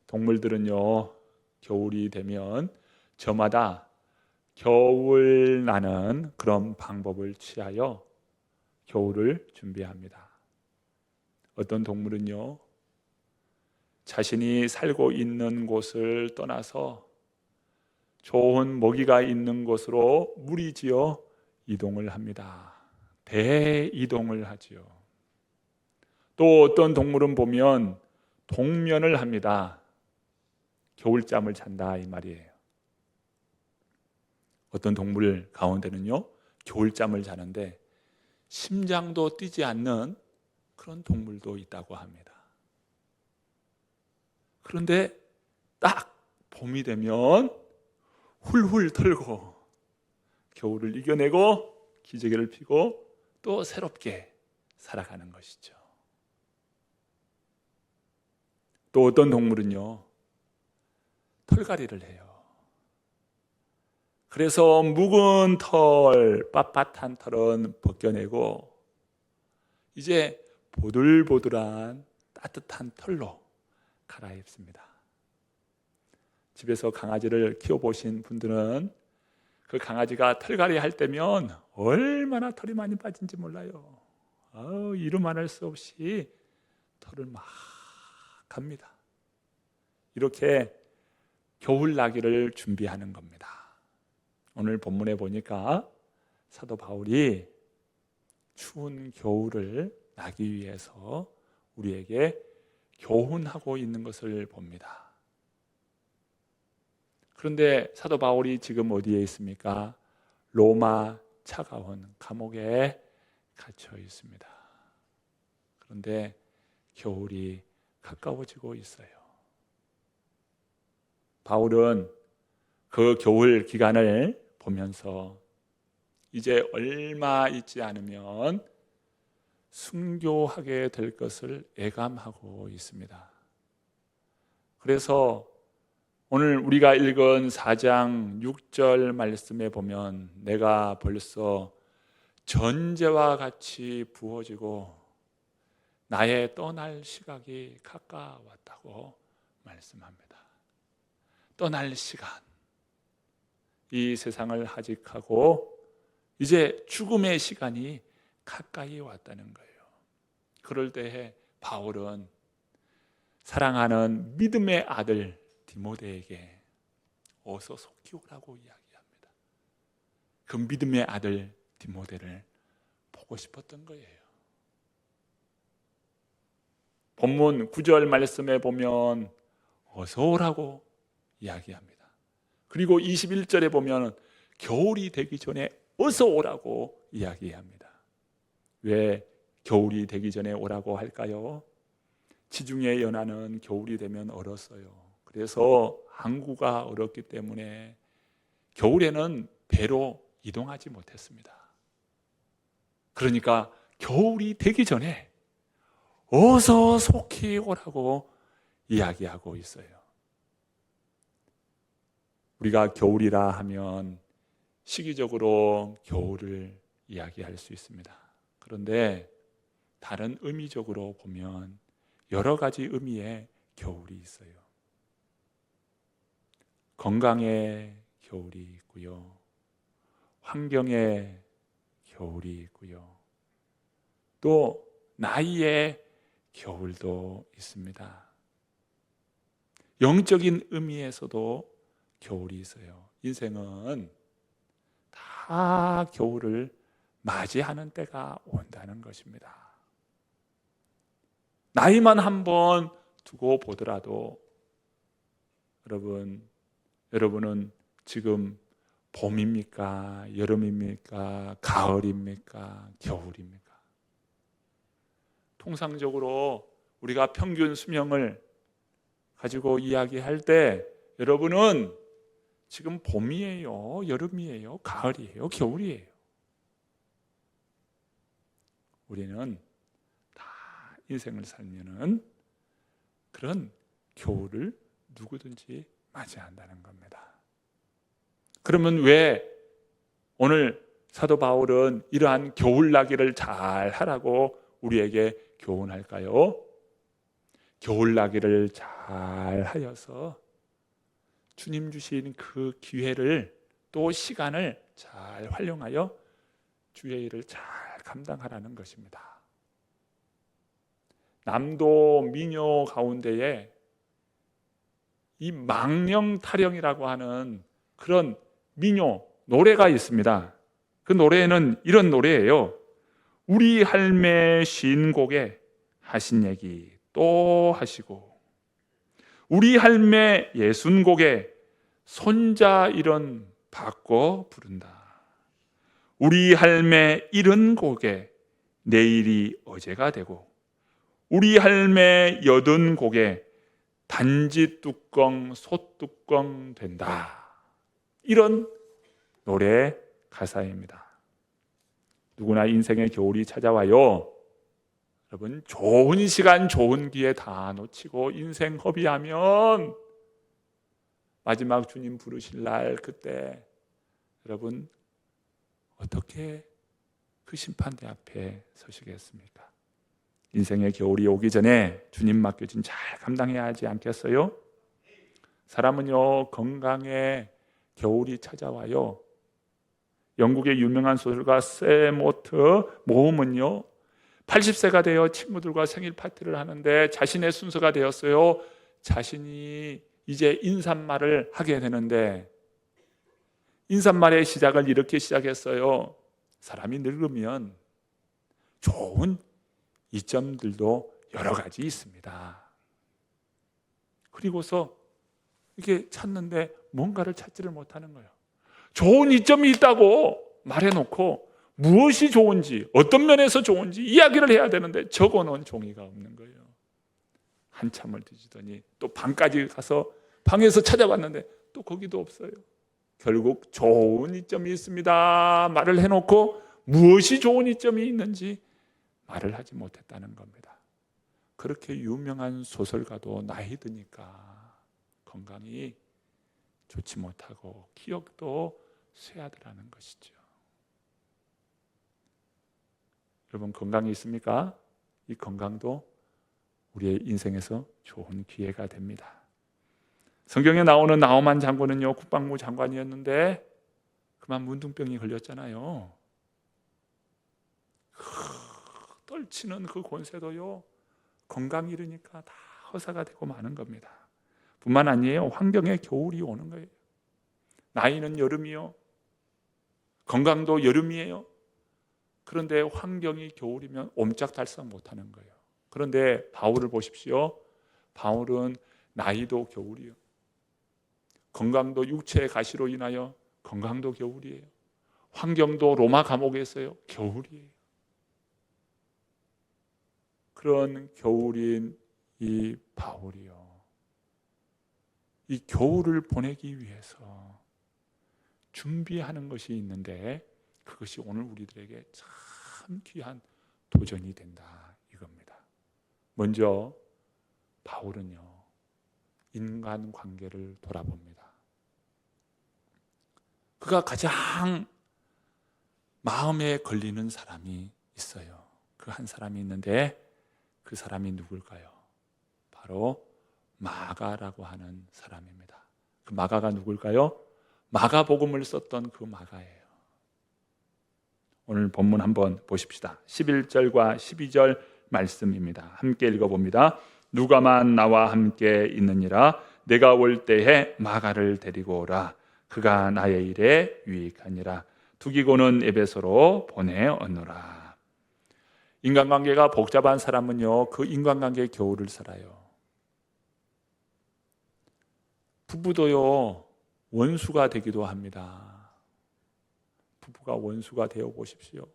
동물들은요, 겨울이 되면 저마다 겨울 나는 그런 방법을 취하여 겨울을 준비합니다. 어떤 동물은요, 자신이 살고 있는 곳을 떠나서 좋은 먹이가 있는 곳으로 무리지어 이동을 합니다. 대이동을 하지요. 또 어떤 동물은 보면 동면을 합니다. 겨울잠을 잔다 이 말이에요. 어떤 동물 가운데는요, 겨울잠을 자는데 심장도 뛰지 않는 그런 동물도 있다고 합니다. 그런데 딱 봄이 되면 훌훌 털고 겨울을 이겨내고 기저귀를 펴고 또 새롭게 살아가는 것이죠. 또 어떤 동물은요, 털갈이를 해요. 그래서 묵은 털, 빳빳한 털은 벗겨내고 이제 보들보들한 따뜻한 털로 갈아입습니다. 집에서 강아지를 키워보신 분들은 그 강아지가 털갈이 할 때면 얼마나 털이 많이 빠진지 몰라요. 이루말할 수 없이 털을 막 갑니다. 이렇게 겨울나기를 준비하는 겁니다. 오늘 본문에 보니까 사도 바울이 추운 겨울을 나기 위해서 우리에게 교훈하고 있는 것을 봅니다. 그런데 사도 바울이 지금 어디에 있습니까? 로마 차가운 감옥에 갇혀 있습니다. 그런데 겨울이 가까워지고 있어요. 바울은 그 겨울 기간을 보면서 이제 얼마 있지 않으면 순교하게 될 것을 예감하고 있습니다. 그래서 오늘 우리가 읽은 4장 6절 말씀에 보면 내가 벌써 전제와 같이 부어지고 나의 떠날 시각이 가까웠다고 말씀합니다. 떠날 시간, 이 세상을 하직하고 이제 죽음의 시간이 가까이 왔다는 거예요. 그럴 때에 바울은 사랑하는 믿음의 아들 디모데에게 어서 속히 오라고 이야기합니다. 그 믿음의 아들 디모데를 보고 싶었던 거예요. 본문 9절 말씀에 보면 어서 오라고 이야기합니다. 그리고 21절에 보면 겨울이 되기 전에 어서 오라고 이야기합니다. 왜 겨울이 되기 전에 오라고 할까요? 지중해 연안은 겨울이 되면 얼었어요. 그래서 항구가 얼었기 때문에 겨울에는 배로 이동하지 못했습니다. 그러니까 겨울이 되기 전에 어서 속히 오라고 이야기하고 있어요. 우리가 겨울이라 하면 시기적으로 겨울을 이야기할 수 있습니다. 그런데 다른 의미적으로 보면 여러 가지 의미의 겨울이 있어요. 건강의 겨울이 있고요, 환경의 겨울이 있고요, 또 나이의 겨울도 있습니다. 영적인 의미에서도 겨울이 있어요. 인생은 다 겨울을 맞이하는 때가 온다는 것입니다. 나이만 한번 두고 보더라도 여러분은 지금 봄입니까? 여름입니까? 가을입니까? 겨울입니까? 통상적으로 우리가 평균 수명을 가지고 이야기할 때 여러분은 지금 봄이에요? 여름이에요? 가을이에요? 겨울이에요? 우리는 다 인생을 살면은 그런 겨울을 누구든지 맞이한다는 겁니다. 그러면 왜 오늘 사도 바울은 이러한 겨울나기를 잘 하라고 우리에게 교훈할까요? 겨울나기를 잘 하여서 주님 주신 그 기회를 또 시간을 잘 활용하여 주의 일을 잘 감당하라는 것입니다. 남도 민요 가운데에 이 망령타령이라고 하는 그런 민요 노래가 있습니다. 그 노래는 이런 노래예요. 우리 할매 신곡에 하신 얘기 또 하시고, 우리 할매 예순곡에 손자 이런 바꿔 부른다. 우리 할매 이른 곡에 내일이 어제가 되고, 우리 할매 여든 곡에 단지 뚜껑 솥뚜껑 된다. 이런 노래 가사입니다. 누구나 인생의 겨울이 찾아와요. 여러분, 좋은 시간 좋은 기회 다 놓치고 인생 허비하면 마지막 주님 부르실 날 그때 여러분 어떻게 그 심판대 앞에 서시겠습니까? 인생의 겨울이 오기 전에 주님 맡겨진 잘 감당해야 하지 않겠어요? 사람은요, 건강에 겨울이 찾아와요. 영국의 유명한 소설가 세모트 모험은요, 80세가 되어 친구들과 생일 파티를 하는데 자신의 순서가 되었어요. 자신이 이제 인사말을 하게 되는데 인사말의 시작을 이렇게 시작했어요. 사람이 늙으면 좋은 이점들도 여러 가지 있습니다. 그리고서 이렇게 찾는데 뭔가를 찾지를 못하는 거예요. 좋은 이점이 있다고 말해놓고 무엇이 좋은지, 어떤 면에서 좋은지 이야기를 해야 되는데 적어놓은 종이가 없는 거예요. 한참을 뒤지더니 또 방까지 가서 방에서 찾아봤는데 또 거기도 없어요. 결국 좋은 이점이 있습니다 말을 해놓고 무엇이 좋은 이점이 있는지 말을 하지 못했다는 겁니다. 그렇게 유명한 소설가도 나이 드니까 건강이 좋지 못하고 기억도 쇠하더라는 것이죠. 여러분, 건강이 있습니까? 이 건강도 우리의 인생에서 좋은 기회가 됩니다. 성경에 나오는 나호만 장군은요, 국방부 장관이었는데 그만 문둥병이 걸렸잖아요. 떨치는 그 권세도요, 건강이 이르니까 다 허사가 되고 마는 겁니다. 뿐만 아니에요, 환경에 겨울이 오는 거예요. 나이는 여름이요, 건강도 여름이에요. 그런데 환경이 겨울이면 옴짝달싹 못하는 거예요. 그런데 바울을 보십시오. 바울은 나이도 겨울이요, 건강도 육체의 가시로 인하여 건강도 겨울이에요. 환경도 로마 감옥에 있어요. 겨울이에요. 그런 겨울인 이 바울이요, 이 겨울을 보내기 위해서 준비하는 것이 있는데 그것이 오늘 우리들에게 참 귀한 도전이 된다 이겁니다. 먼저 바울은요, 인간관계를 돌아봅니다. 그가 가장 마음에 걸리는 사람이 있어요. 그 한 사람이 있는데 그 사람이 누굴까요? 바로 마가라고 하는 사람입니다. 그 마가가 누굴까요? 마가복음을 썼던 그 마가예요. 오늘 본문 한번 보십시다. 11절과 12절 말씀입니다. 함께 읽어봅니다. 누가만 나와 함께 있느니라. 내가 올 때에 마가를 데리고 오라. 그가 나의 일에 유익하니라. 두기고는 에베소로 보내어노라. 인간관계가 복잡한 사람은요, 그 인간관계의 겨울을 살아요. 부부도요, 원수가 되기도 합니다. 부부가 원수가 되어 보십시오.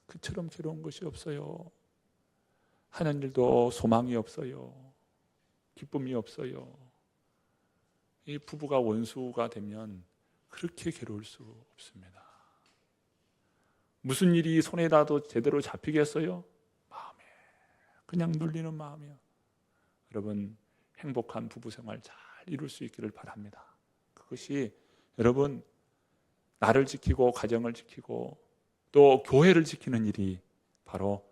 그처럼 괴로운 것이 없어요. 하는 일도 소망이 없어요. 기쁨이 없어요. 이 부부가 원수가 되면 그렇게 괴로울 수 없습니다. 무슨 일이 손에 닿아도 제대로 잡히겠어요? 마음에 그냥 눌리는 마음이요. 여러분, 행복한 부부 생활 잘 이룰 수 있기를 바랍니다. 그것이 여러분, 나를 지키고 가정을 지키고 또 교회를 지키는 일이 바로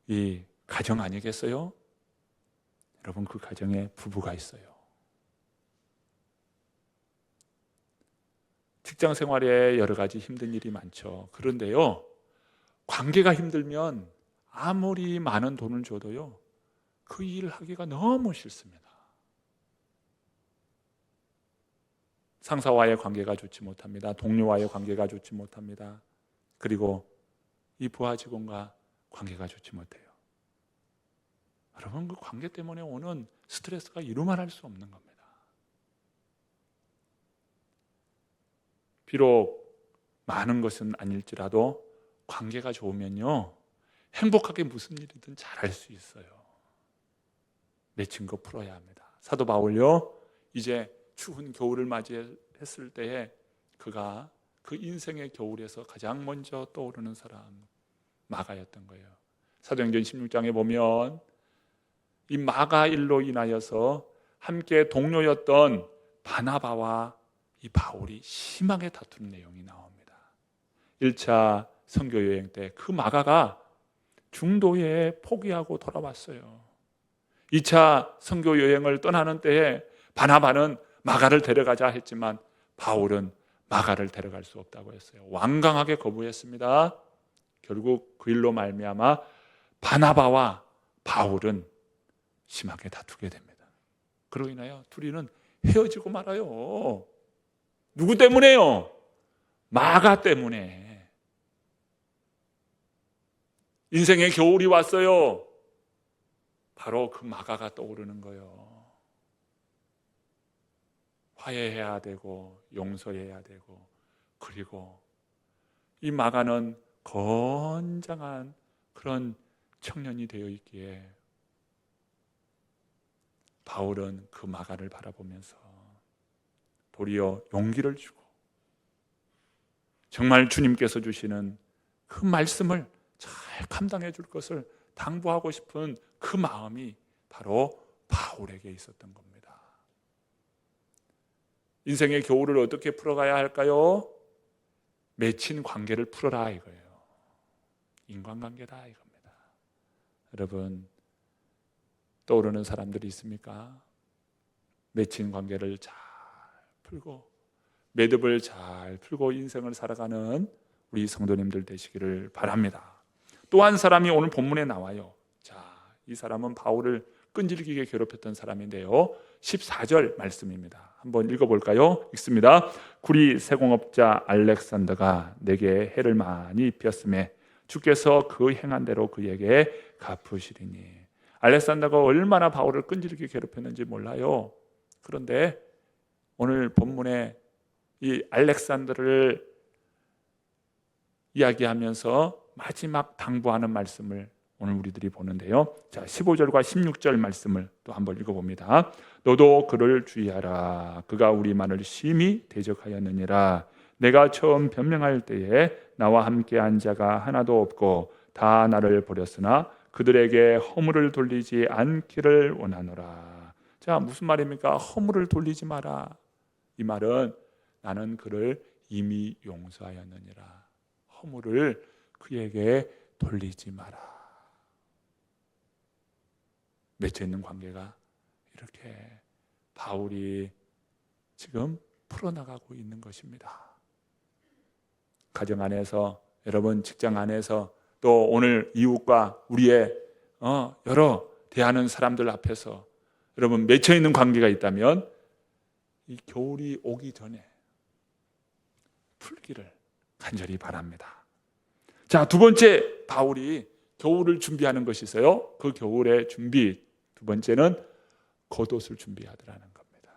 이 가정 아니겠어요? 여러분, 그 가정에 부부가 있어요. 직장 생활에 여러 가지 힘든 일이 많죠. 그런데요, 관계가 힘들면 아무리 많은 돈을 줘도요, 그 일을 하기가 너무 싫습니다. 상사와의 관계가 좋지 못합니다. 동료와의 관계가 좋지 못합니다. 그리고 이 부하 직원과 관계가 좋지 못해요. 여러분, 그 관계 때문에 오는 스트레스가 이루말할 수 없는 겁니다. 비록 많은 것은 아닐지라도 관계가 좋으면요, 행복하게 무슨 일이든 잘할 수 있어요. 맺힌 거 풀어야 합니다. 사도 바울요, 이제 추운 겨울을 맞이했을 때에 그가 그 인생의 겨울에서 가장 먼저 떠오르는 사람 마가였던 거예요. 사도행전 16장에 보면 이 마가 일로 인하여서 함께 동료였던 바나바와 이 바울이 심하게 다투는 내용이 나옵니다. 1차 선교 여행 때 그 마가가 중도에 포기하고 돌아왔어요. 2차 선교 여행을 떠나는 때에 바나바는 마가를 데려가자 했지만 바울은 마가를 데려갈 수 없다고 했어요. 완강하게 거부했습니다. 결국 그 일로 말미암아 바나바와 바울은 심하게 다투게 됩니다. 그로 인하여 둘이는 헤어지고 말아요. 누구 때문에요? 마가 때문에. 인생의 겨울이 왔어요. 바로 그 마가가 떠오르는 거예요. 화해해야 되고 용서해야 되고, 그리고 이 마가는 건장한 그런 청년이 되어 있기에 바울은 그 마가를 바라보면서 도리어 용기를 주고 정말 주님께서 주시는 그 말씀을 잘 감당해 줄 것을 당부하고 싶은 그 마음이 바로 바울에게 있었던 겁니다. 인생의 겨울을 어떻게 풀어가야 할까요? 맺힌 관계를 풀어라 이거예요. 인간관계다 이겁니다. 여러분, 떠오르는 사람들이 있습니까? 맺힌 관계를 잘 풀고 매듭을 잘 풀고 인생을 살아가는 우리 성도님들 되시기를 바랍니다. 또 한 사람이 오늘 본문에 나와요. 자, 이 사람은 바울을 끈질기게 괴롭혔던 사람인데요, 14절 말씀입니다. 한번 읽어볼까요? 읽습니다. 구리 세공업자 알렉산더가 내게 해를 많이 입혔음에 주께서 그 행한 대로 그에게 갚으시리니. 알렉산더가 얼마나 바울을 끈질기게 괴롭혔는지 몰라요. 그런데 오늘 본문에 이 알렉산더를 이야기하면서 마지막 당부하는 말씀을 오늘 우리들이 보는데요. 자, 15절과 16절 말씀을 또 한번 읽어봅니다. 너도 그를 주의하라. 그가 우리만을 심히 대적하였느니라. 내가 처음 변명할 때에 나와 함께한 자가 하나도 없고 다 나를 버렸으나 그들에게 허물을 돌리지 않기를 원하노라. 자, 무슨 말입니까? 허물을 돌리지 마라. 이 말은 나는 그를 이미 용서하였느니라. 허물을 그에게 돌리지 마라. 맺혀 있는 관계가 이렇게 바울이 지금 풀어나가고 있는 것입니다. 가정 안에서, 여러분 직장 안에서, 또 오늘 이웃과 우리의 여러 대하는 사람들 앞에서 여러분 맺혀 있는 관계가 있다면 이 겨울이 오기 전에 풀기를 간절히 바랍니다. 자, 두 번째 바울이 겨울을 준비하는 것이 있어요. 그 겨울의 준비 두 번째는 겉옷을 준비하더라는 겁니다.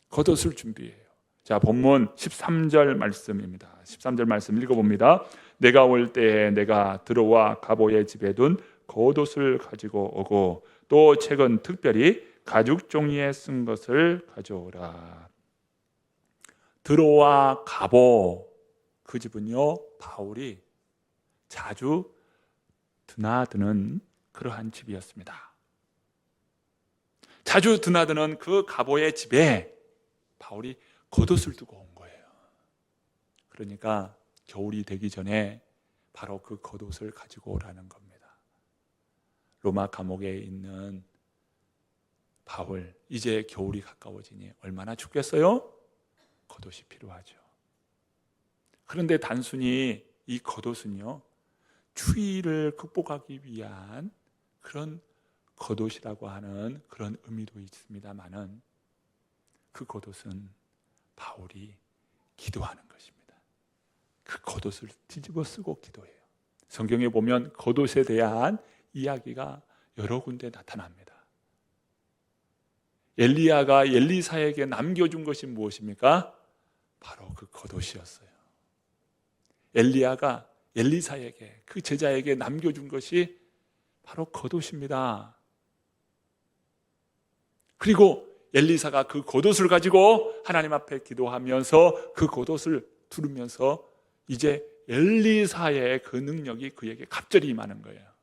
겉옷을 준비해요. 자, 본문 13절 말씀입니다. 13절 말씀 읽어봅니다. 내가 올 때에 내가 들어와 가보의 집에 둔 겉옷을 가지고 오고 또 책은 특별히 가죽 종이에 쓴 것을 가져오라. 들어와 가보, 그 집은요 바울이 자주 드나드는 그러한 집이었습니다. 자주 드나드는 그 가보의 집에 바울이 겉옷을 두고 온 거예요. 그러니까 겨울이 되기 전에 바로 그 겉옷을 가지고 오라는 겁니다. 로마 감옥에 있는 바울, 이제 겨울이 가까워지니 얼마나 춥겠어요? 겉옷이 필요하죠. 그런데 단순히 이 겉옷은요, 추위를 극복하기 위한 그런 겉옷이라고 하는 그런 의미도 있습니다만은, 그 겉옷은 바울이 기도하는 것입니다. 그 겉옷을 뒤집어 쓰고 기도해요. 성경에 보면 겉옷에 대한 이야기가 여러 군데 나타납니다. 엘리야가 엘리사에게 남겨준 것이 무엇입니까? 바로 그 겉옷이었어요. 엘리야가 엘리사에게, 그 제자에게 남겨준 것이 바로 겉옷입니다. 그리고 엘리사가 그 겉옷을 가지고 하나님 앞에 기도하면서 그 겉옷을 두르면서 이제 엘리사의 그 능력이 그에게 갑절히 임하는 거예요.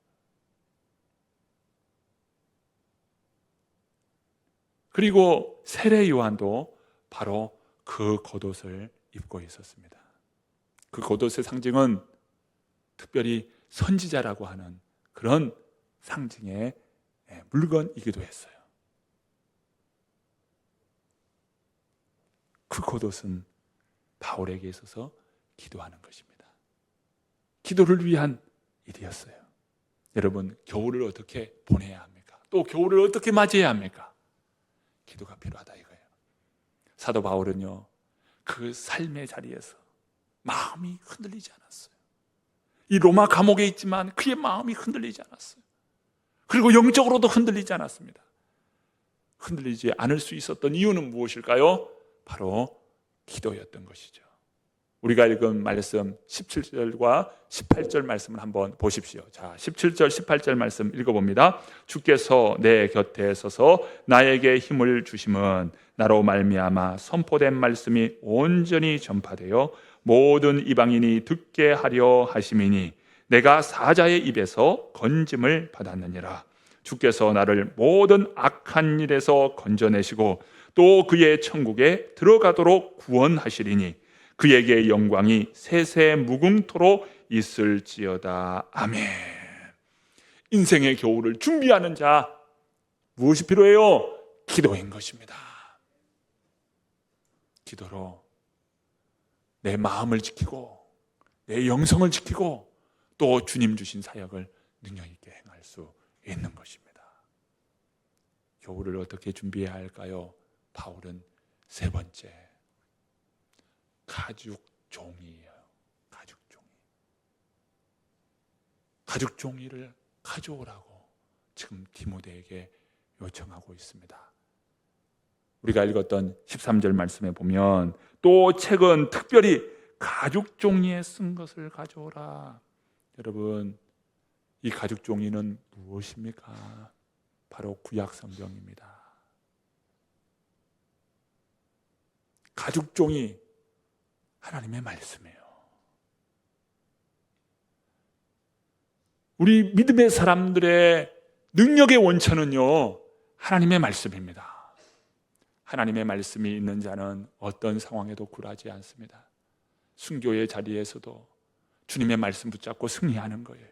그리고 세례 요한도 바로 그 겉옷을 입고 있었습니다. 그 겉옷의 상징은 특별히 선지자라고 하는 그런 상징의 물건이기도 했어요. 그 겉옷은 바울에게 있어서 기도하는 것입니다. 기도를 위한 일이었어요. 여러분, 겨울을 어떻게 보내야 합니까? 또 겨울을 어떻게 맞이해야 합니까? 기도가 필요하다 이거예요. 사도 바울은요, 그 삶의 자리에서 마음이 흔들리지 않았어요. 이 로마 감옥에 있지만 그의 마음이 흔들리지 않았어요. 그리고 영적으로도 흔들리지 않았습니다. 흔들리지 않을 수 있었던 이유는 무엇일까요? 바로 기도였던 것이죠. 우리가 읽은 말씀 17절과 18절 말씀을 한번 보십시오. 자, 17절 18절 말씀 읽어봅니다. 주께서 내 곁에 서서 나에게 힘을 주심은 나로 말미암아 선포된 말씀이 온전히 전파되어 모든 이방인이 듣게 하려 하심이니 내가 사자의 입에서 건짐을 받았느니라. 주께서 나를 모든 악한 일에서 건져내시고 또 그의 천국에 들어가도록 구원하시리니 그에게 영광이 세세 무궁토록 있을지어다. 아멘. 인생의 겨울을 준비하는 자, 무엇이 필요해요? 기도인 것입니다. 기도로 내 마음을 지키고 내 영성을 지키고 또 주님 주신 사역을 능력 있게 행할 수 있는 것입니다. 겨울을 어떻게 준비해야 할까요? 바울은 세 번째, 가죽 종이에요. 가죽 종이. 가죽 종이를 가져오라고 지금 디모데에게 요청하고 있습니다. 우리가 읽었던 13절 말씀에 보면 또 책은 특별히 가죽 종이에 쓴 것을 가져오라. 여러분, 이 가죽 종이는 무엇입니까? 바로 구약 성경입니다. 가죽 종이 하나님의 말씀이에요. 우리 믿음의 사람들의 능력의 원천은요, 하나님의 말씀입니다. 하나님의 말씀이 있는 자는 어떤 상황에도 굴하지 않습니다. 순교의 자리에서도 주님의 말씀 붙잡고 승리하는 거예요.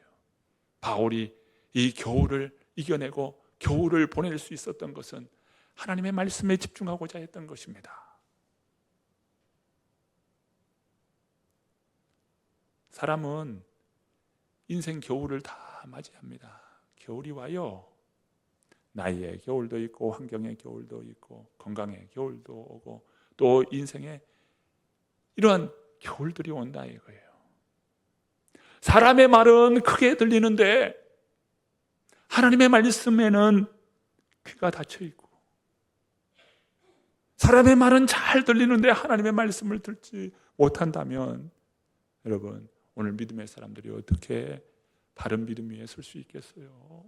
바울이 이 겨울을 이겨내고 겨울을 보낼 수 있었던 것은 하나님의 말씀에 집중하고자 했던 것입니다. 사람은 인생 겨울을 다 맞이합니다. 겨울이 와요. 나이의 겨울도 있고 환경의 겨울도 있고 건강의 겨울도 오고 또 인생에 이러한 겨울들이 온다 이거예요. 사람의 말은 크게 들리는데 하나님의 말씀에는 귀가 닫혀 있고, 사람의 말은 잘 들리는데 하나님의 말씀을 듣지 못한다면 여러분, 오늘 믿음의 사람들이 어떻게 바른 믿음 위에 설 수 있겠어요?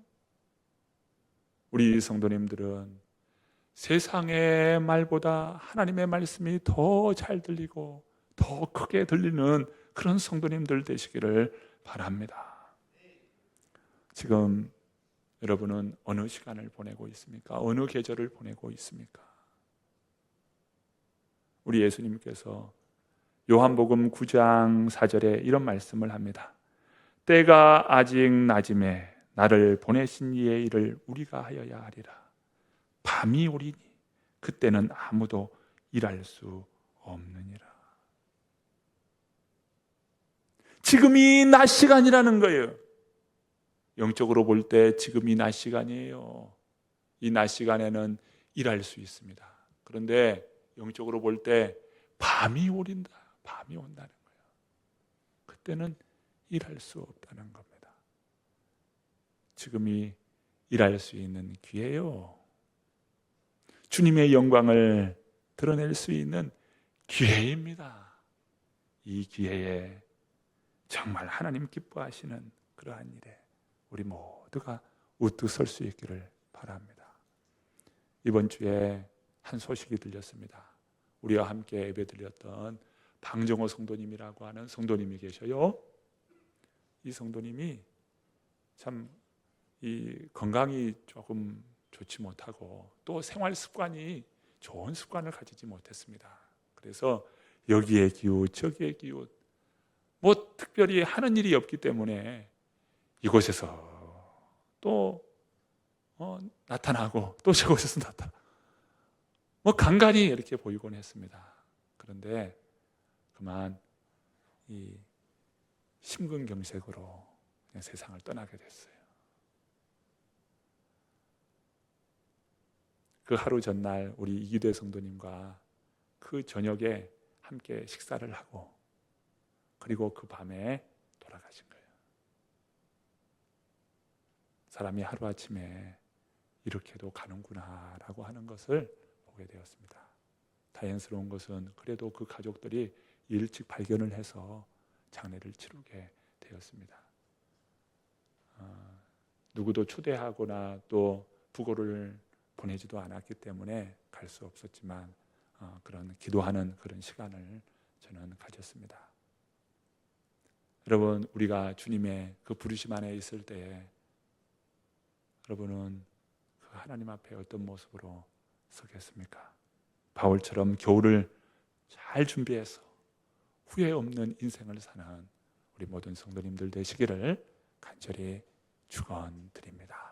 우리 성도님들은 세상의 말보다 하나님의 말씀이 더 잘 들리고 더 크게 들리는 그런 성도님들 되시기를 바랍니다. 지금 여러분은 어느 시간을 보내고 있습니까? 어느 계절을 보내고 있습니까? 우리 예수님께서 요한복음 9장 4절에 이런 말씀을 합니다. 때가 아직 낮음에 나를 보내신 이의 일을 우리가 하여야 하리라. 밤이 오리니 그때는 아무도 일할 수 없느니라. 지금이 낮 시간이라는 거예요. 영적으로 볼 때 지금이 낮 시간이에요. 이 낮 시간에는 일할 수 있습니다. 그런데 영적으로 볼 때 밤이 오린다. 밤이 온다는 거예요. 그때는 일할 수 없다는 겁니다. 지금이 일할 수 있는 기회요. 주님의 영광을 드러낼 수 있는 기회입니다. 이 기회에 정말 하나님 기뻐하시는 그러한 일에 우리 모두가 우뚝 설 수 있기를 바랍니다. 이번 주에 한 소식이 들렸습니다. 우리와 함께 예배 드렸던 방정호 성도님이라고 하는 성도님이 계셔요. 이 성도님이 참 이 건강이 조금 좋지 못하고 또 생활 습관이 좋은 습관을 가지지 못했습니다. 그래서 여기에 기웃 저기에 기웃 뭐 특별히 하는 일이 없기 때문에 이곳에서 또 나타나고 또 저곳에서 나타나고 뭐 간간히 이렇게 보이곤 했습니다. 그런데 그만 이 심근경색으로 그냥 세상을 떠나게 됐어요. 그 하루 전날 우리 이기대 성도님과 그 저녁에 함께 식사를 하고 그리고 그 밤에 돌아가신 거예요. 사람이 하루아침에 이렇게도 가는구나 라고 하는 것을 보게 되었습니다. 다행스러운 것은 그래도 그 가족들이 일찍 발견을 해서 장례를 치르게 되었습니다. 누구도 초대하거나 또 부고를 보내지도 않았기 때문에 갈 수 없었지만 그런 기도하는 그런 시간을 저는 가졌습니다. 여러분, 우리가 주님의 그 부르심 안에 있을 때에 여러분은 그 하나님 앞에 어떤 모습으로 서겠습니까? 바울처럼 겨울을 잘 준비해서 후회 없는 인생을 사는 우리 모든 성도님들 되시기를 간절히 축원드립니다.